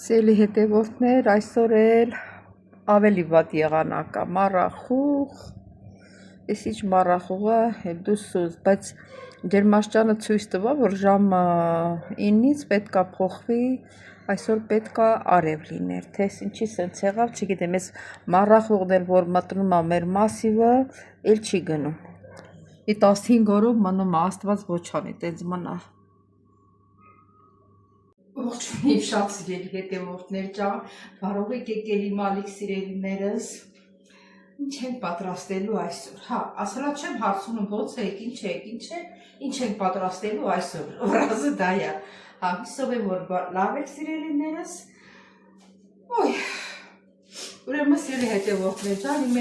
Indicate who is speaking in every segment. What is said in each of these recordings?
Speaker 1: Սելի հետևորդներ, այսօր էլ ավելի վատ եղանակա, մառախուղ, ես ինչ մառախուղը դուսուզ, բայց ջերմաստիճանը ցույց տվավ, որ ժամը 9-ից պետքա փոխվի, այսօր պետքա արև լիներ, թե ինչի սենց եղավ, չգիտեմ, ես մառախուղն էլ որ մտնում է մեր մասիվը, էլ չի գնում, 15 օրով մնում է, աստված ոչ անի, տենց մնա։ Ողջույն շատ սիրելի հետևորդներ ջան, կարող եք եկել իմ ալիք սիրելիներս, ինչ ենք պատրաստելու այսօր, հա, ասրա չեմ հարցունում ոնց եք, ինչ ենք պատրաստելու այսօր, վրազը դա է, հա, հուսով եմ որ լավ եք սիրելիներս, ուրեմն սիրելի հետևորդներ ջան, իմ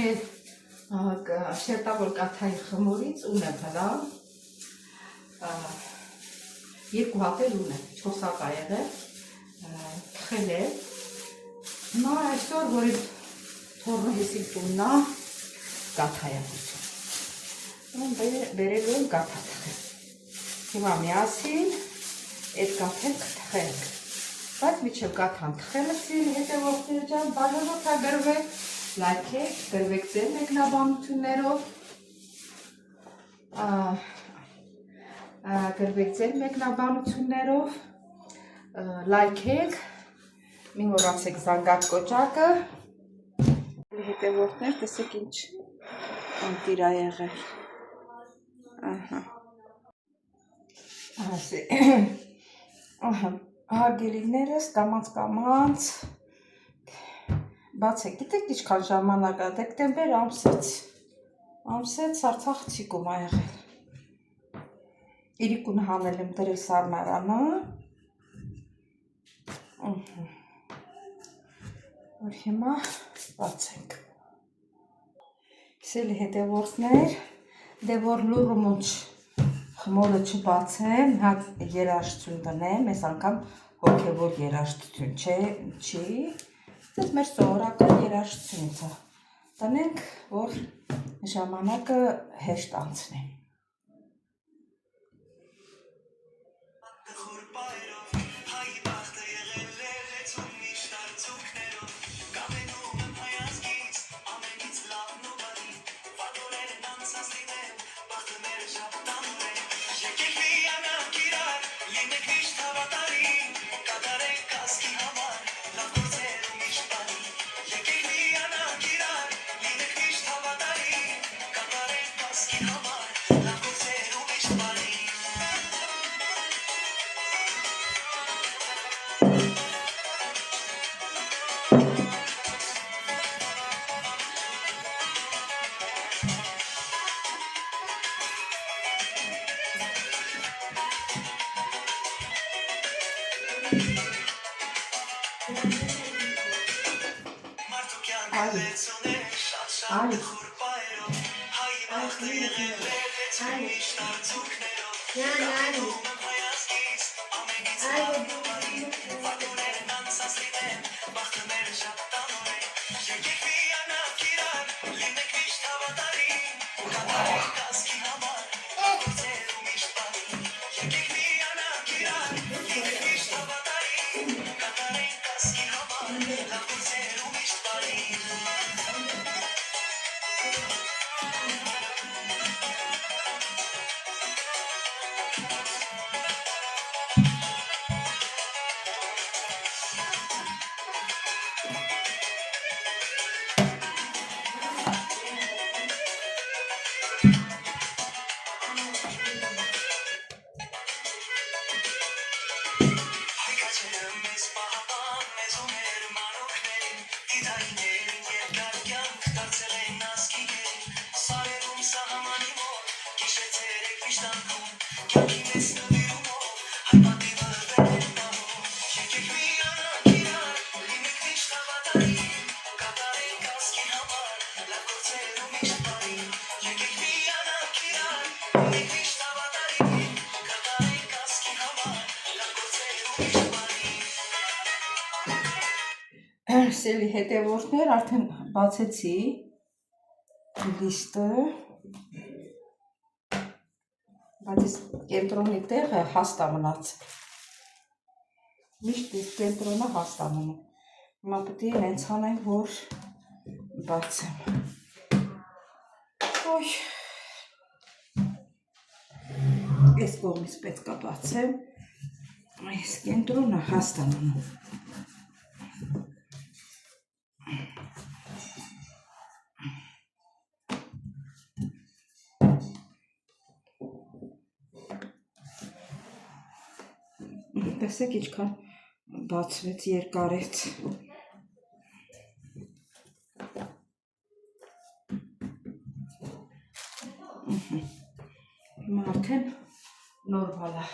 Speaker 1: շերտավոր կաթայի խմորից ունեմ հլա, 2 հատ էլ ունեմ, 4 հատ ա եղել, թխել է, հիմա այսօր, որ իմ թորնոհեսի տուննա, կաթա եմ ուզում, բերելու եմ կաթա թխել, հիմա միասին այդ կաթեն կթխենք, բայց միջև կաթան թխելը սիրելի հետևորդներ ջան, բաժանոթա գրվեք, լայքեք, գրվեք ձեր մեկնաբանություններով, գրվեք ձեր մեկնաբանություններով, լայքեք, մի մոռացեք զանգակ կոճակը, հետևորդներ, տեսեք ինչ անտիր ա եղել, հարգելիներս, կամաց, բացեք, գիտեք ինչքան ժամանակ ա, դեկտեմբեր ամսեց Արցախցիկում ա եղել, իրիկուն հանել եմ դրել սառնարանը, որ հիմա բացենք, սելի հետևորդներ, դե որ լուրումունչ խմորը չբացեմ, հատ երաշտություն տնեմ, ես անգամ հոգևոր երաշտություն չի, դες մեր սովորական երաշտությունից է, տնենք, որ ժամանակը հեշտ անցնի. Սելի հետևորդներ, արդեն բացեցի լիստը, բայց կենտրոնի տեղը հաստ է մնաց, Միշտ այս կենտրոնը հաստանում եմ։ Հիմա պետք է հենց անենք, որ բացեմ։ Ոյ։ Այս կողմից պետք է բացեմ։ Այս կենտրոնը հաստանում եմ։ Տեսեք ինչքան բացվեց, երկարեց։ Հիմա արդեն նորմալ է։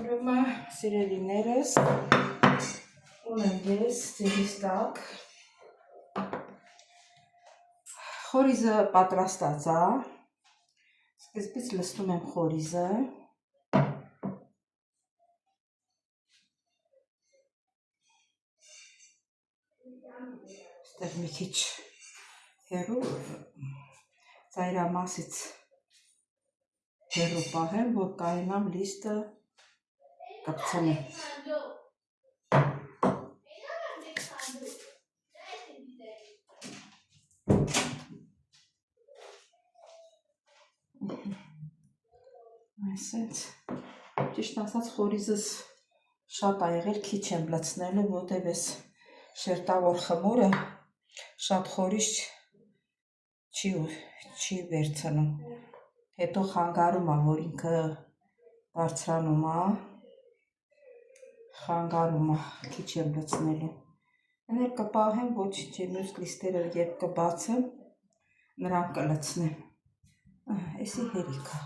Speaker 1: Ուրեմն սիրելիներս, ունեմ ես ձերիս տակ։ Խորիզը պատրաստած է։ Սկզբից լցնում եմ խորիզը։ Ստեղ մի քիչ հեռու ծայրամասից հեռու պահեմ, որ կարենամ լիստը կպցնեմ։ Այսինքն, ճիշտ ասած, խորիզս շատ ա եղել, քիչ եմ լցնելու, որտև էս շերտավոր խմորը շատ խորիզ չի վերցնում։ Հետո խանգարում է, որ ինքը բարձրանում է, խանգարում է, քիչ եմ լցնելու։ Եներ կպահեմ, ոչինչ է, մյուս լիստերը երբ կբացեմ, նրան կլցնեմ։ Էսի հերիք է։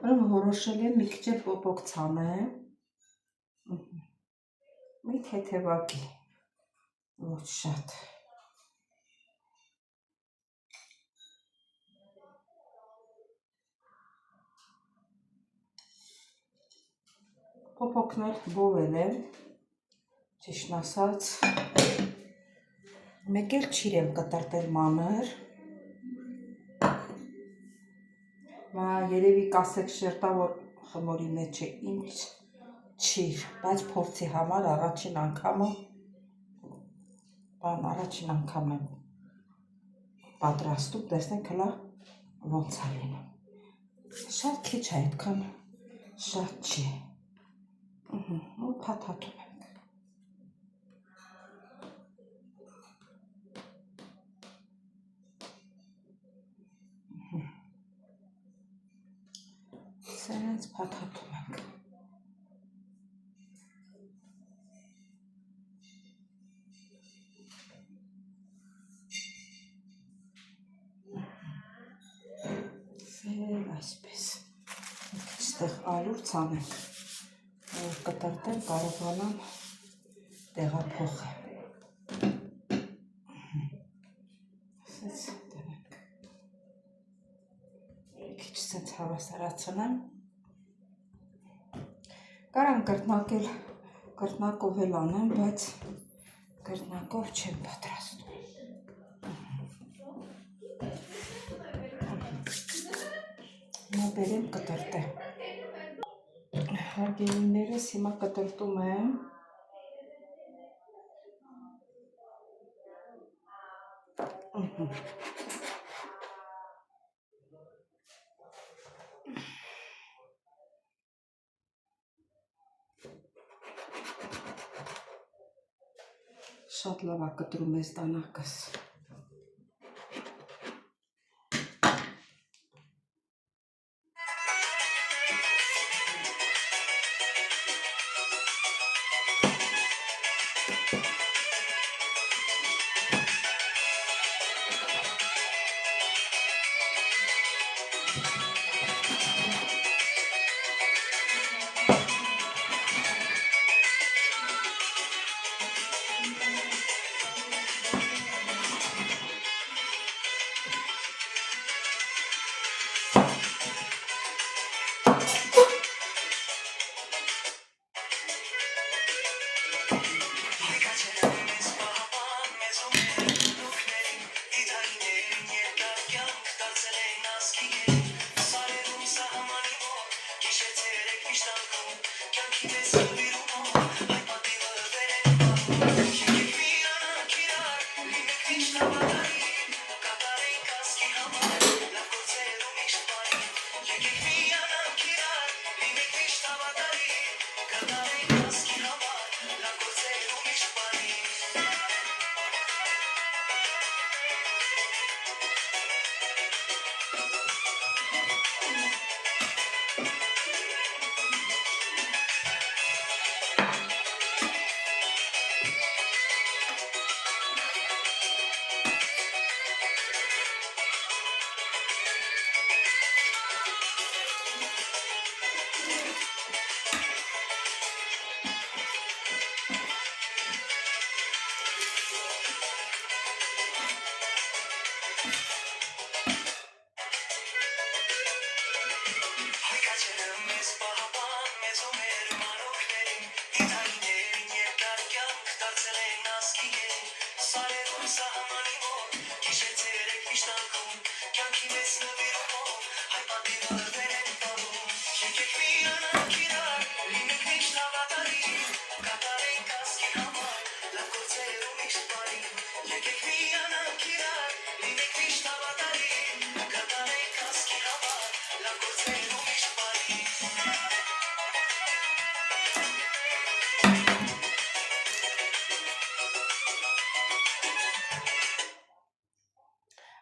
Speaker 1: Ուրեմն որոշել եմ մի քիչ պոպոկ ցանեմ։ Մի թեթևակի, ոչ շատ։ Պոպոկն էլ բովել եմ, ճիշտն ասած, մեկ էլ չիր եմ կտրտել մանր։ Երևի կասեք շերտավոր խմորի մեջ է ինչ չիր, բայց փորձի համար առաջին անգամ եմ պատրաստում, տեսնենք հլա ոնց է լինում։ Շատ քիչ է, այդքան շատ չի։ Ու փաթաթում ենք։ Սենց փաթաթում ենք։ Այսպես, ստեղ ալուր ցանենք, որ կտրտեմ, կարողանամ տեղափոխեմ։ Ասենց տնենք։ Մի քիչ սենց հավասարացնեմ։ Կարամ կրտնակով էլ անեմ, բայց կրտնակով չեմ պատրաստում։ Հիմա բերեմ կտրտեմ։ Հարգելիներս, հիմա կտրտում եմ։ Շատ լավ է կտրում ես տանակս։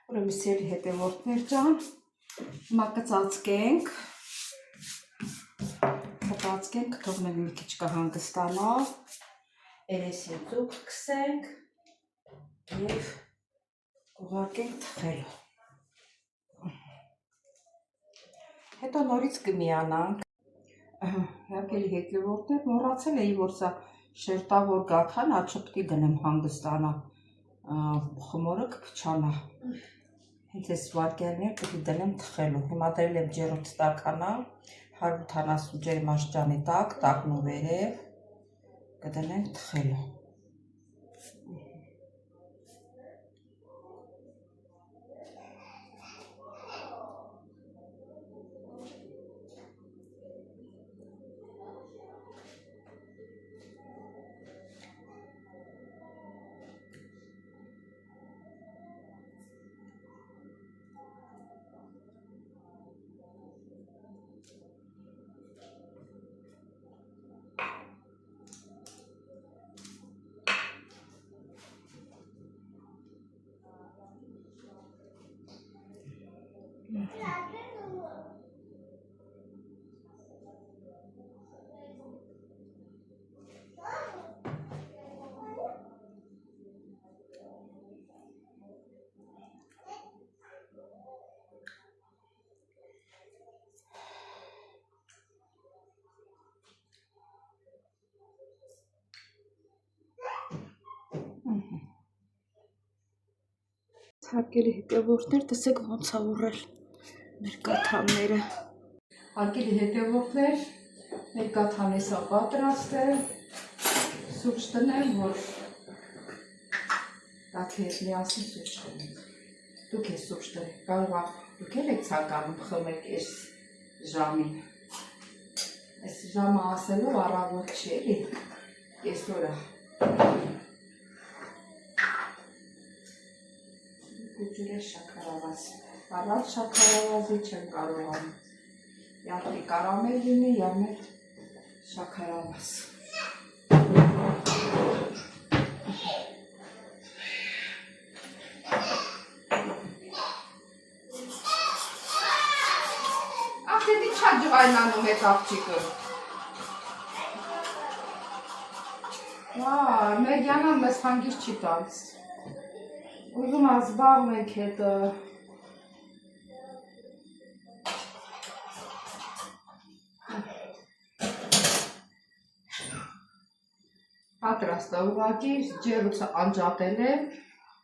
Speaker 1: Ուրեմն սիրելի հետևորդներ ջան, հիմա կծածկենք, թողնենք մի քիչ կհանգստանա, երեսին ծուխ կսենք և կուղարկենք թխելու։ Հետո նորից կմիանանք։ Հարգելի հետևորդներ, մոռացել էի, որ սա շերտավոր գաթան, չպետք է դնեմ հանգստանա, խմորը կփչանա։ Հենց այս վարկյալներ պետք է դնեմ թխելու։ Հիմա դրել եմ ջեռոտ ստականա, 170 ջերմաստիճանի տակ, տակն ու վերև կդնենք թխելու։ Հարգելի հետևորդներ, տեսեք ոնց է ուռել մեր գաթանները։ Հարգելի հետևորդներ, մեր գաթանեսը պատրաստ է, սուրճ տնեմ, որ տաքի հետ միասին սուրճ տնենք։ Դուք ես սուրճ տնեք, կարող է դուք եք ցանկանում խմեք այս ժամին։ Այս ժամը ասելով առավոտ չի էլի, կեսօր է։ Ջուրե շաքարավազ, առանց շաքարավազի չեմ կարողանում, յատի կարամել լինի, յամել շաքարավազ։ Ախետի չա ջվայնանում եք աղջիկը։ Մեդյանան մեզ հանգիստ չի տալիս։ Ուզում զբաղվենք հետը։ Պատրաստ է, ուղղակի ջեռոցը անջատել եմ,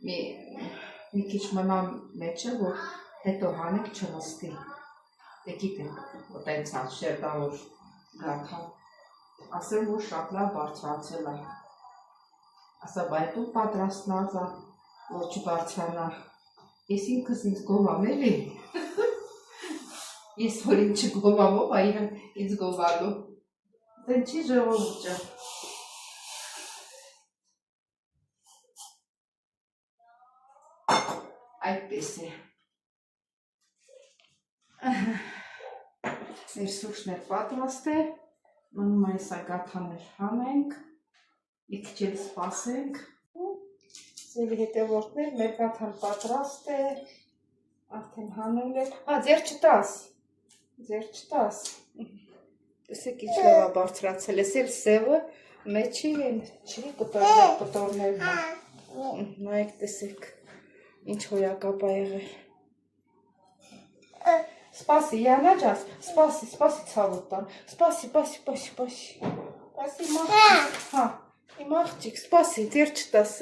Speaker 1: մի քիչ մնա մեջը, որ հետո հանեք չնստի։ Դե գիտեք, որ տենց է շերտավոր գաթան։ Ասեմ, որ շատ լավ բարձրացել է։ Ասա, բայց դու պատրաստնած է, որ չբարձրանա։ Ես ինքս ինձ գովամ էլի։ Ես որ ինձ չգովամ, ով է ինձ գովալու։ Դեն չի ժողովուրդը։ Այդպես է։ Մեր սուրճն է պատրաստ է, մնում է սա գաթաներ հանենք, մի քիչ էլ սպասենք։ Սերի հետևորդներ, մեր գաթան պատրաստ է, արդեն հանել է։ Ձեր չտաս։ Տեսեք ինչ լավ է բարձրացել, ես էլ սևը մեջի չի կտորներն է։ Նայեք տեսեք, ինչ հոյակապ է եղել։ Սպասի, Յանա ջան, սպասի ցավոտ տան, սպասի, իմ աղջիկ, սպասի, դեր չտաս,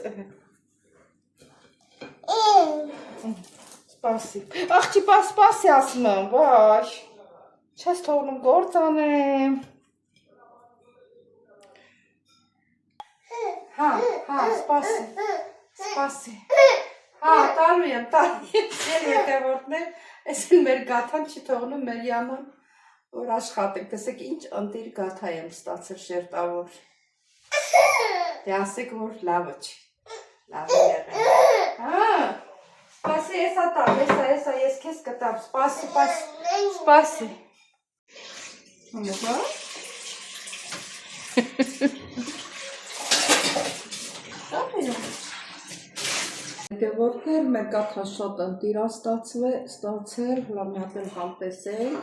Speaker 1: սպասի, աղջի սպասի ասում եմ, վայ, չես թողնում գործ անեմ, սպասի, տալու եմ, մեր հետևորդներ, ես էլ մեր գաթան չի թողնում մեր Յանան, որ աշխատենք, տեսեք ինչ ընտիր գաթա եմ ստացել շերտավոր, դե ասեք, որ լավը չի, լավը եղել, սպասի, եսա տամ, ես կեզ կտամ, սպասի, Հետևորդներ, մեր գաթան շատ ընտիր է ստացել, հլա մի հատ էլ համտեսենք։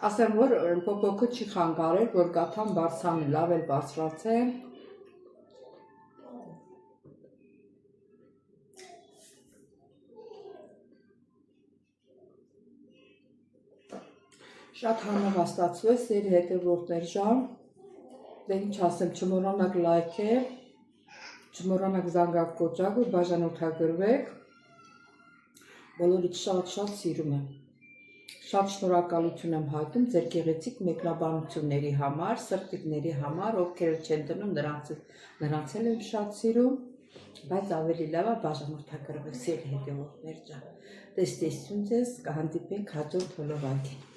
Speaker 1: Ասեմ, որ փոփոքը չի խանգարել, որ գաթան բարձրանում, լավ էլ բարձրացել։ Շատ հանող ստացվել, սերի հետևորդներ ժամ, դե ինչ ասեմ, չմոռանաք լայքել, չմոռանաք զանգակ կոճակ, որ բաժանորդագրվեք, բոլորիդ շատ սիրում եմ, շատ շնորհակալություն եմ հայտնում ձեր գեղեցիկ մեկնաբանությունների համար, սրտիկների համար, ովքեր չեն դնում, նրանց էլ եմ շատ սիրում, բայց ավելի լավ է բաժանորդագրվեք, սերի հետևորդներ ջան, տեսություն ձեզ, կհանդիպենք հաջորդ հոլովակին։